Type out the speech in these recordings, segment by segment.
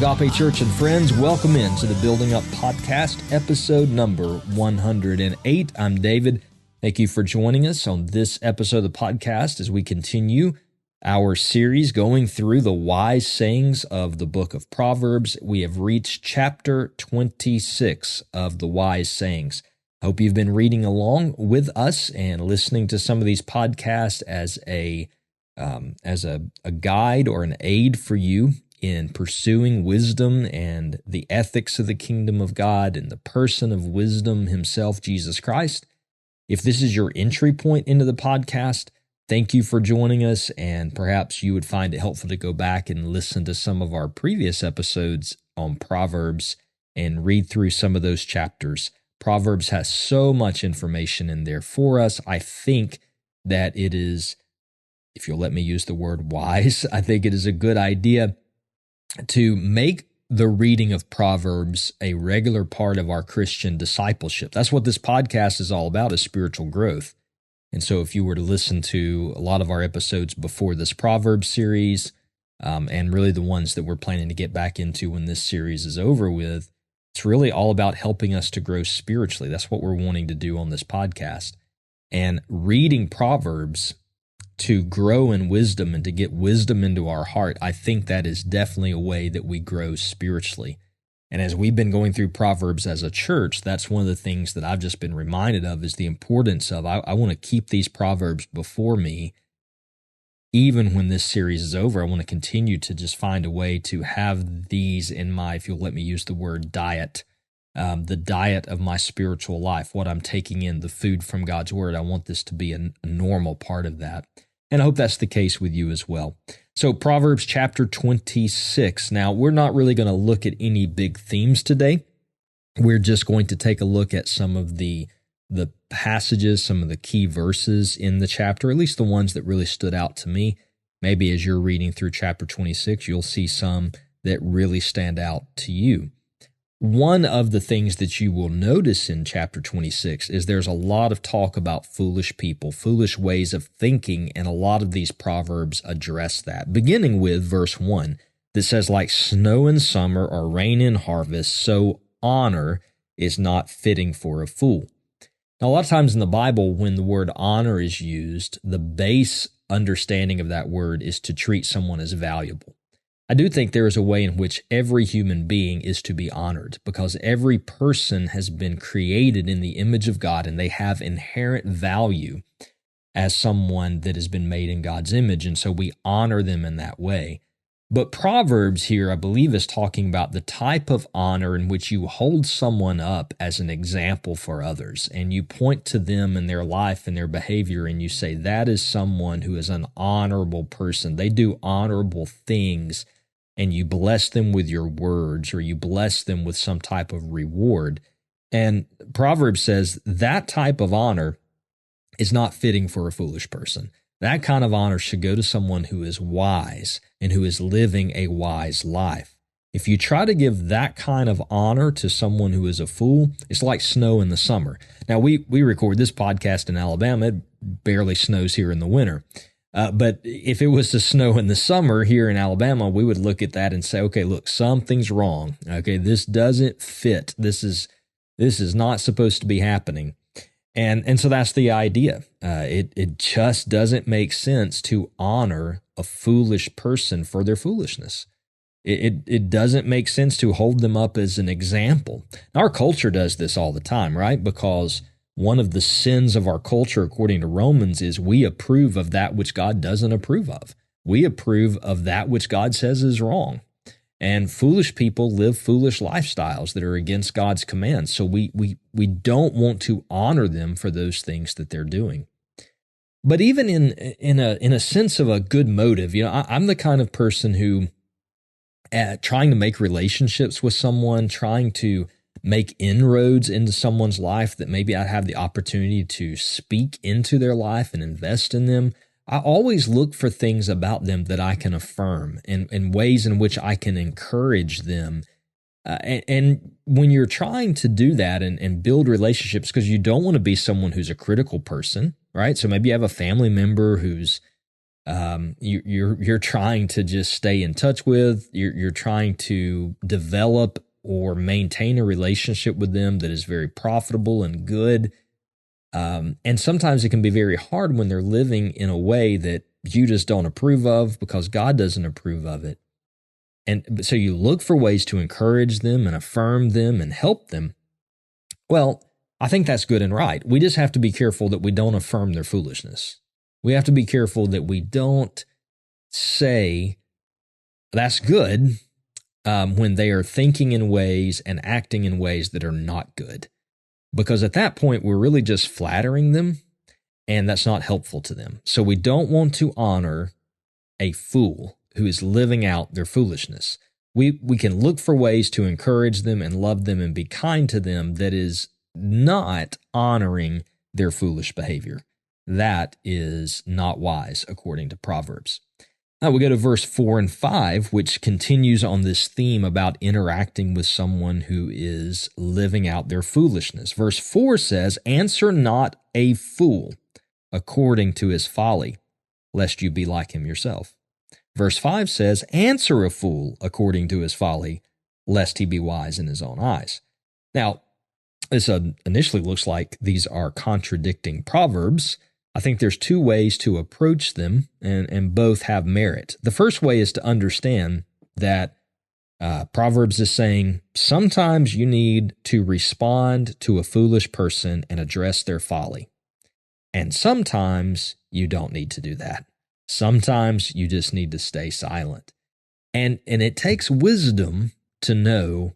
Agape Church and friends, welcome into the Building Up podcast, episode number 108. I'm David. Thank you for joining us on this episode of the podcast as we continue our series going through the wise sayings of the book of Proverbs. We have reached chapter 26 of the wise sayings. I hope you've been reading along with us and listening to some of these podcasts as a guide or an aid for you in pursuing wisdom and the ethics of the kingdom of God and the person of wisdom himself, Jesus Christ. If this is your entry point into the podcast, thank you for joining us, and perhaps you would find it helpful to go back and listen to some of our previous episodes on Proverbs and read through some of those chapters. Proverbs has so much information in there for us. I think that it is, if you'll let me use the word wise, I think it is a good idea to make the reading of Proverbs a regular part of our Christian discipleship. That's what this podcast is all about, is spiritual growth. And so if you were to listen to a lot of our episodes before this Proverbs series, and really the ones that we're planning to get back into when this series is over with, it's really all about helping us to grow spiritually. That's what we're wanting to do on this podcast. And reading Proverbs to grow in wisdom and to get wisdom into our heart, I think that is definitely a way that we grow spiritually. And as we've been going through Proverbs as a church, that's one of the things that I've just been reminded of, is the importance of, I want to keep these Proverbs before me. Even when this series is over, I want to continue to just find a way to have these in my, if you'll let me use the word diet, the diet of my spiritual life, what I'm taking in, the food from God's Word. I want this to be a normal part of that. And I hope that's the case with you as well. So Proverbs chapter 26. Now, we're not really going to look at any big themes today. We're just going to take a look at some of the passages, some of the key verses in the chapter, at least the ones that really stood out to me. Maybe as you're reading through chapter 26, you'll see some that really stand out to you. One of the things that you will notice in chapter 26 is there's a lot of talk about foolish people, foolish ways of thinking, and a lot of these Proverbs address that, beginning with verse 1 that says, like snow in summer or rain in harvest, so honor is not fitting for a fool. Now, a lot of times in the Bible, when the word honor is used, the base understanding of that word is to treat someone as valuable. I do think there is a way in which every human being is to be honored, because every person has been created in the image of God and they have inherent value as someone that has been made in God's image, and so we honor them in that way. But Proverbs here, I believe, is talking about the type of honor in which you hold someone up as an example for others, and you point to them and their life and their behavior, and you say, that is someone who is an honorable person. They do honorable things, and you bless them with your words, or you bless them with some type of reward. And Proverbs says that type of honor is not fitting for a foolish person. That kind of honor should go to someone who is wise and who is living a wise life. If you try to give that kind of honor to someone who is a fool, it's like snow in the summer. Now, we record this podcast in Alabama. It barely snows here in the winter. But if it was to snow in the summer here in Alabama, we would look at that and say, okay, look, something's wrong. Okay, this doesn't fit. This is not supposed to be happening. And so that's the idea. It just doesn't make sense to honor a foolish person for their foolishness. It doesn't make sense to hold them up as an example. Our culture does this all the time, right? Because one of the sins of our culture, according to Romans, is we approve of that which God doesn't approve of. We approve of that which God says is wrong. And foolish people live foolish lifestyles that are against God's commands. So we don't want to honor them for those things that they're doing. But even in a sense of a good motive, I'm the kind of person who, trying to make relationships with someone, trying to make inroads into someone's life that maybe I have the opportunity to speak into their life and invest in them, I always look for things about them that I can affirm and ways in which I can encourage them. And when you're trying to do that and build relationships, because you don't want to be someone who's a critical person, right? So maybe you have a family member who's You're trying to just stay in touch with. You're trying to develop or maintain a relationship with them that is very profitable and good. And sometimes it can be very hard when they're living in a way that you just don't approve of because God doesn't approve of it. And so you look for ways to encourage them and affirm them and help them. Well, I think that's good and right. We just have to be careful that we don't affirm their foolishness. We have to be careful that we don't say that's good when they are thinking in ways and acting in ways that are not good. Because at that point, we're really just flattering them, and that's not helpful to them. So we don't want to honor a fool who is living out their foolishness. We can look for ways to encourage them and love them and be kind to them that is not honoring their foolish behavior. That is not wise, according to Proverbs. Now we go to verse 4 and 5, which continues on this theme about interacting with someone who is living out their foolishness. Verse 4 says, "Answer not a fool according to his folly, lest you be like him yourself." Verse 5 says, "Answer a fool according to his folly, lest he be wise in his own eyes." Now, this initially looks like these are contradicting proverbs. I think there's two ways to approach them, and both have merit. The first way is to understand that Proverbs is saying sometimes you need to respond to a foolish person and address their folly. And sometimes you don't need to do that. Sometimes you just need to stay silent. And it takes wisdom to know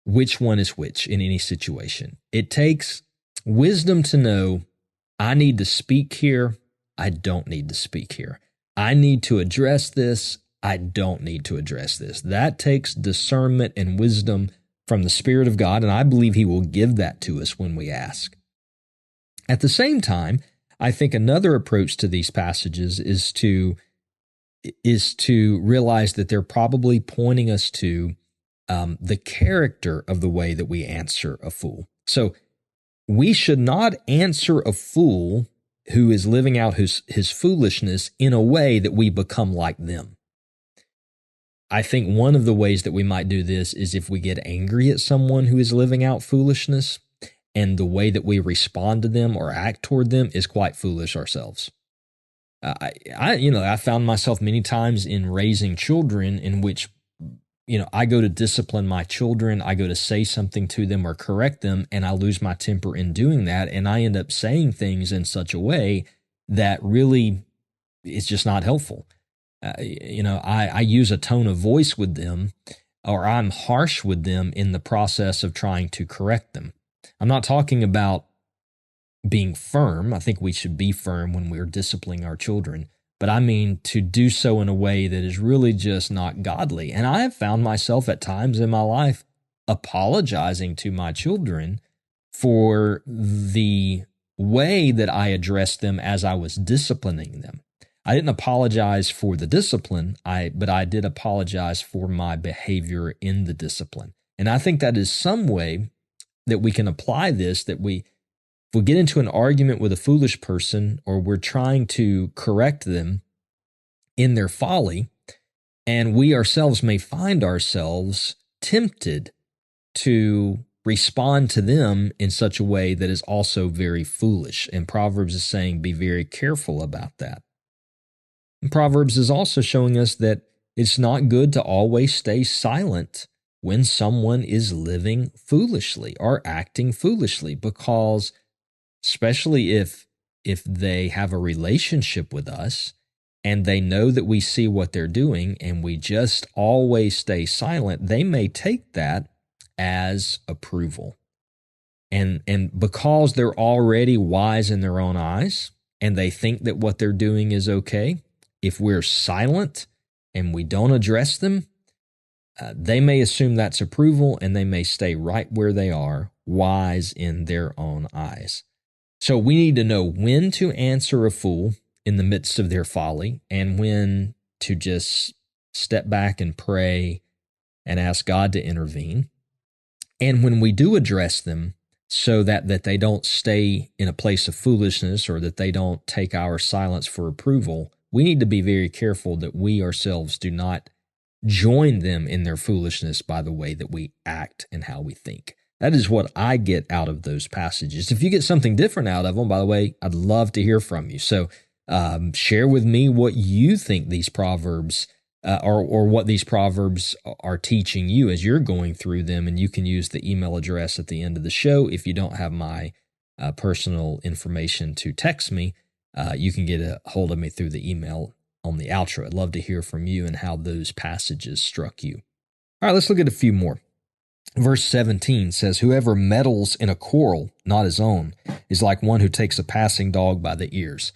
which one is which in any situation. It takes wisdom to know, I need to speak here, I don't need to speak here. I need to address this, I don't need to address this. That takes discernment and wisdom from the Spirit of God, and I believe He will give that to us when we ask. At the same time, I think another approach to these passages is to realize that they're probably pointing us to the character of the way that we answer a fool. So we should not answer a fool who is living out his foolishness in a way that we become like them. I think one of the ways that we might do this is if we get angry at someone who is living out foolishness, and the way that we respond to them or act toward them is quite foolish ourselves. I found myself many times in raising children in which, I go to discipline my children, I go to say something to them or correct them, and I lose my temper in doing that, and I end up saying things in such a way that really is just not helpful. I use a tone of voice with them, or I'm harsh with them in the process of trying to correct them. I'm not talking about being firm. I think we should be firm when we're disciplining our children. But I mean to do so in a way that is really just not godly. And I have found myself at times in my life apologizing to my children for the way that I addressed them as I was disciplining them. I didn't apologize for the discipline, but I did apologize for my behavior in the discipline. And I think that is some way that we can apply this, that if we get into an argument with a foolish person or we're trying to correct them in their folly, and we ourselves may find ourselves tempted to respond to them in such a way that is also very foolish. And Proverbs is saying, be very careful about that. And Proverbs is also showing us that it's not good to always stay silent when someone is living foolishly or acting foolishly, because especially if they have a relationship with us and they know that we see what they're doing and we just always stay silent, they may take that as approval. And because they're already wise in their own eyes and they think that what they're doing is okay, if we're silent and we don't address them, they may assume that's approval, and they may stay right where they are, wise in their own eyes. So we need to know when to answer a fool in the midst of their folly and when to just step back and pray and ask God to intervene. And when we do address them, so that they don't stay in a place of foolishness or that they don't take our silence for approval, we need to be very careful that we ourselves do not join them in their foolishness by the way that we act and how we think. That is what I get out of those passages. If you get something different out of them, by the way, I'd love to hear from you. So share with me what you think these Proverbs or what these Proverbs are teaching you as you're going through them. And you can use the email address at the end of the show. If you don't have my personal information to text me, you can get a hold of me through the email on the outro. I'd love to hear from you and how those passages struck you. All right, let's look at a few more. Verse 17 says, whoever meddles in a quarrel, not his own, is like one who takes a passing dog by the ears.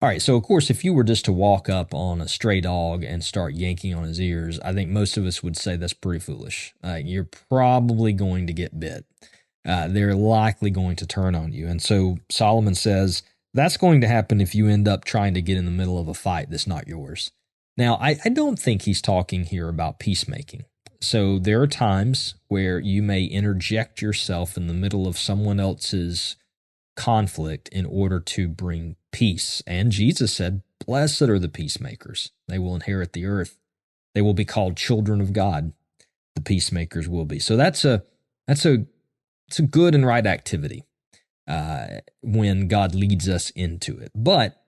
All right, so of course, if you were just to walk up on a stray dog and start yanking on his ears, I think most of us would say that's pretty foolish. You're probably going to get bit. They're likely going to turn on you. And so Solomon says, that's going to happen if you end up trying to get in the middle of a fight that's not yours. Now, I don't think he's talking here about peacemaking. So there are times where you may interject yourself in the middle of someone else's conflict in order to bring peace. And Jesus said, blessed are the peacemakers. They will inherit the earth. They will be called children of God. The peacemakers will be. So that's a good and right activity when God leads us into it. But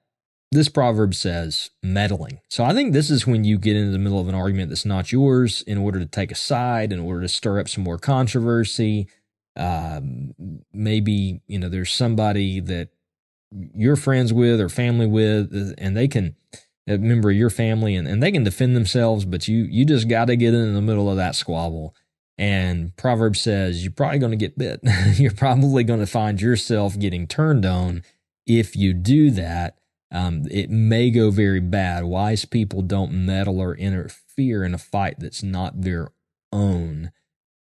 this proverb says meddling. So I think this is when you get into the middle of an argument that's not yours in order to take a side, in order to stir up some more controversy. Maybe, there's somebody that you're friends with or family with, and they can, a member of your family, and they can defend themselves, but you just got to get in the middle of that squabble. And Proverbs says you're probably going to get bit. You're probably going to find yourself getting turned on if you do that. It may go very bad. Wise people don't meddle or interfere in a fight that's not their own,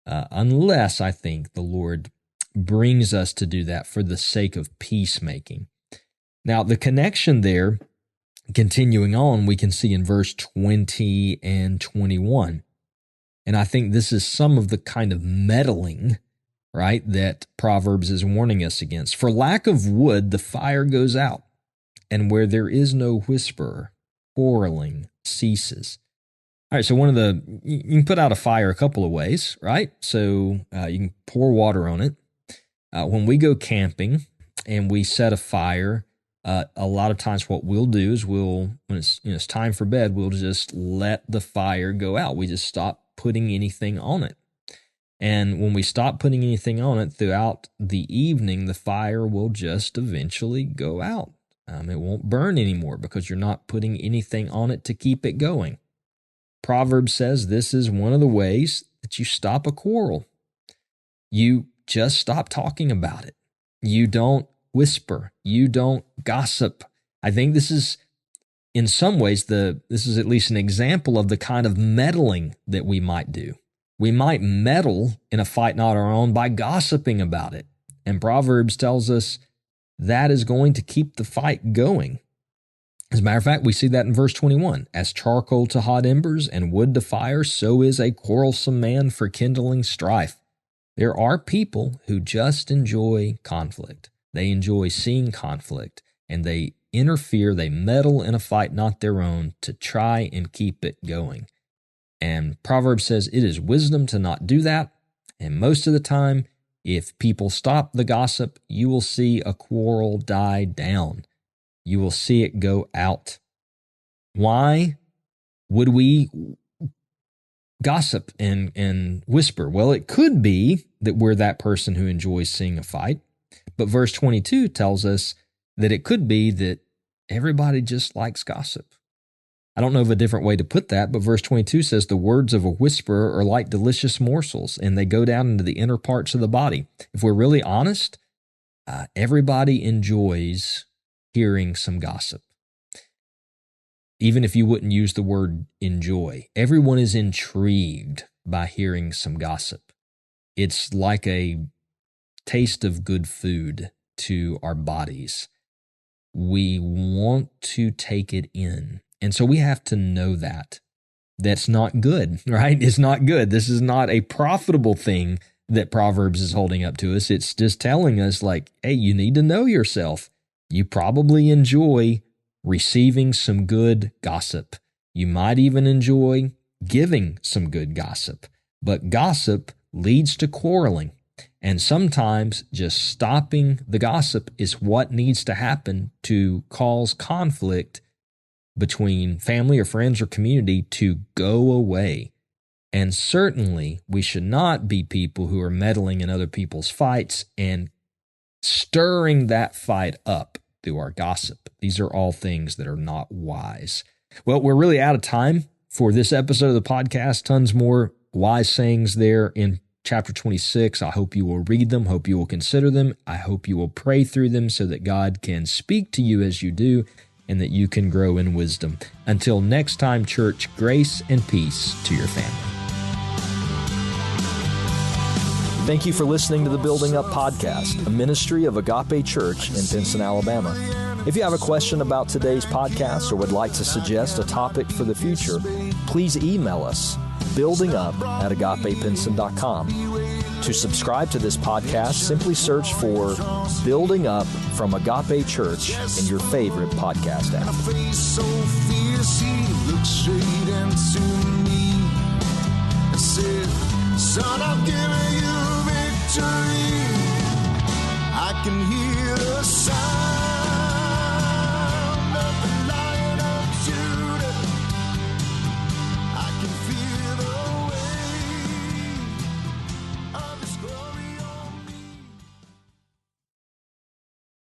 unless I think the Lord brings us to do that for the sake of peacemaking. Now, the connection there, continuing on, we can see in verse 20 and 21. And I think this is some of the kind of meddling, right, that Proverbs is warning us against. For lack of wood, the fire goes out, and where there is no whisperer, quarreling ceases. All right, so you can put out a fire a couple of ways, right? So you can pour water on it. When we go camping and we set a fire, a lot of times what we'll do is when it's time for bed, we'll just let the fire go out. We just stop putting anything on it. And when we stop putting anything on it throughout the evening, the fire will just eventually go out. It won't burn anymore because you're not putting anything on it to keep it going. Proverbs says this is one of the ways that you stop a quarrel. You just stop talking about it. You don't whisper. You don't gossip. I think this is, in some ways, this is at least an example of the kind of meddling that we might do. We might meddle in a fight not our own by gossiping about it. And Proverbs tells us that is going to keep the fight going. As a matter of fact, we see that in verse 21. As charcoal to hot embers and wood to fire, so is a quarrelsome man for kindling strife. There are people who just enjoy conflict. They enjoy seeing conflict, and they interfere, they meddle in a fight not their own to try and keep it going. And Proverbs says it is wisdom to not do that. And most of the time, if people stop the gossip, you will see a quarrel die down. You will see it go out. Why would we gossip and whisper? Well, it could be that we're that person who enjoys seeing a fight. But verse 22 tells us that it could be that everybody just likes gossip. I don't know of a different way to put that, but verse 22 says the words of a whisperer are like delicious morsels, and they go down into the inner parts of the body. If we're really honest, everybody enjoys hearing some gossip. Even if you wouldn't use the word enjoy, everyone is intrigued by hearing some gossip. It's like a taste of good food to our bodies. We want to take it in. And so we have to know that. That's not good, right? It's not good. This is not a profitable thing that Proverbs is holding up to us. It's just telling us like, hey, you need to know yourself. You probably enjoy receiving some good gossip. You might even enjoy giving some good gossip. But gossip leads to quarreling. And sometimes just stopping the gossip is what needs to happen to cause conflict between family or friends or community to go away. And certainly we should not be people who are meddling in other people's fights and stirring that fight up through our gossip. These are all things that are not wise. Well, we're really out of time for this episode of the podcast. Tons more wise sayings there in chapter 26. I hope you will read them. Hope you will consider them. I hope you will pray through them so that God can speak to you as you do and that you can grow in wisdom. Until next time, church, grace and peace to your family. Thank you for listening to the Building Up Podcast, a ministry of Agape Church in Pinson, Alabama. If you have a question about today's podcast or would like to suggest a topic for the future, please email us, buildingup@agapepinson.com. To subscribe to this podcast, simply search for Building Up from Agape Church in your favorite podcast app. So fierce, he looked straight into me and said, "Son, I'm giving you victory. I can hear the sound